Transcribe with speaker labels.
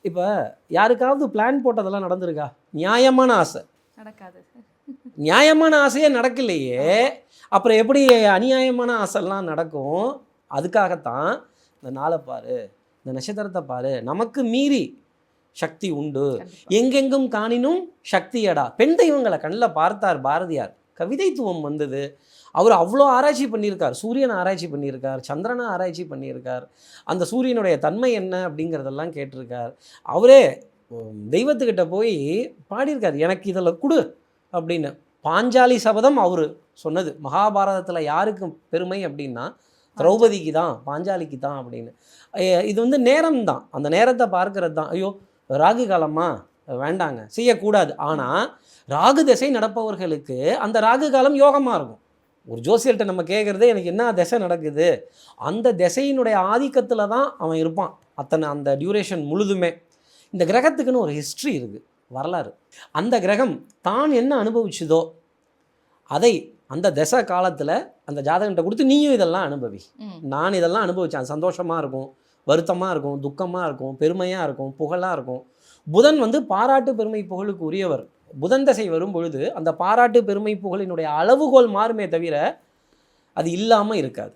Speaker 1: இப்போ யாருக்காவது பிளான் போட்டதெல்லாம் நடந்திருக்கா? நியாயமான ஆசை
Speaker 2: நடக்காது.
Speaker 1: நியாயமான ஆசையே நடக்கலையே, அப்புறம் எப்படி அநியாயமான ஆசைலாம் நடக்கும்? அதுக்காகத்தான் இந்த நாளை பாரு, இந்த நட்சத்திரத்தை பாரு, நமக்கு மீறி சக்தி உண்டு, எங்கெங்கும் காணினும் சக்தியடா. பெண் தெய்வங்களை கண்ணில் பார்த்தார் பாரதியார், கவிதைத்துவம் வந்தது. அவர் அவ்வளோ ஆராய்ச்சி பண்ணியிருக்கார், சூரியனை ஆராய்ச்சி பண்ணியிருக்கார், சந்திரனை ஆராய்ச்சி பண்ணியிருக்கார், அந்த சூரியனுடைய தன்மை என்ன அப்படிங்கிறதெல்லாம் கேட்டிருக்கார். அவரே தெய்வத்துக்கிட்ட போய் பாடியிருக்கார், எனக்கு இதில் கொடு அப்படின்னு. பாஞ்சாலி சபதம் அவர் சொன்னது. மகாபாரதத்தில் யாருக்கு பெருமை அப்படின்னா திரௌபதிக்கு தான், பாஞ்சாலிக்கு தான் அப்படின்னு. இது வந்து நேரம் தான், அந்த நேரத்தை பார்க்கறது தான். ஐயோ ராகு காலமா வேண்டாங்க, செய்யக்கூடாது. ஆனால் ராகு திசை நடப்பவர்களுக்கு அந்த ராகு காலம் யோகமாக இருக்கும். ஒரு ஜோசியர்கிட்ட நம்ம கேட்குறதே, எனக்கு என்ன திசை நடக்குது, அந்த திசையினுடைய ஆதிக்கத்தில் தான் அவன் இருப்பான் அத்தனை அந்த டியூரேஷன் முழுதுமே. இந்த கிரகத்துக்குன்னு ஒரு ஹிஸ்ட்ரி இருக்குது, வரலாறு. அந்த கிரகம் தான் என்ன அனுபவிச்சுதோ அதை அந்த தசை காலத்தில் அந்த ஜாதகன்ட்ட கொடுத்து, நீயும் இதெல்லாம் அனுபவி, நான் இதெல்லாம் அனுபவித்தேன், சந்தோஷமாக இருக்கும், வருத்தமாக இருக்கும், துக்கமாக இருக்கும், பெருமையாக இருக்கும், புகழாக இருக்கும். புதன் வந்து பாராட்டு பெருமை புகழுக்கு உரியவர். புதன் தசை வரும் பொழுது அந்த பாராட்டு பெருமை புகழினுடைய அளவுகோல் மாறுமே தவிர அது இல்லாமல் இருக்காது.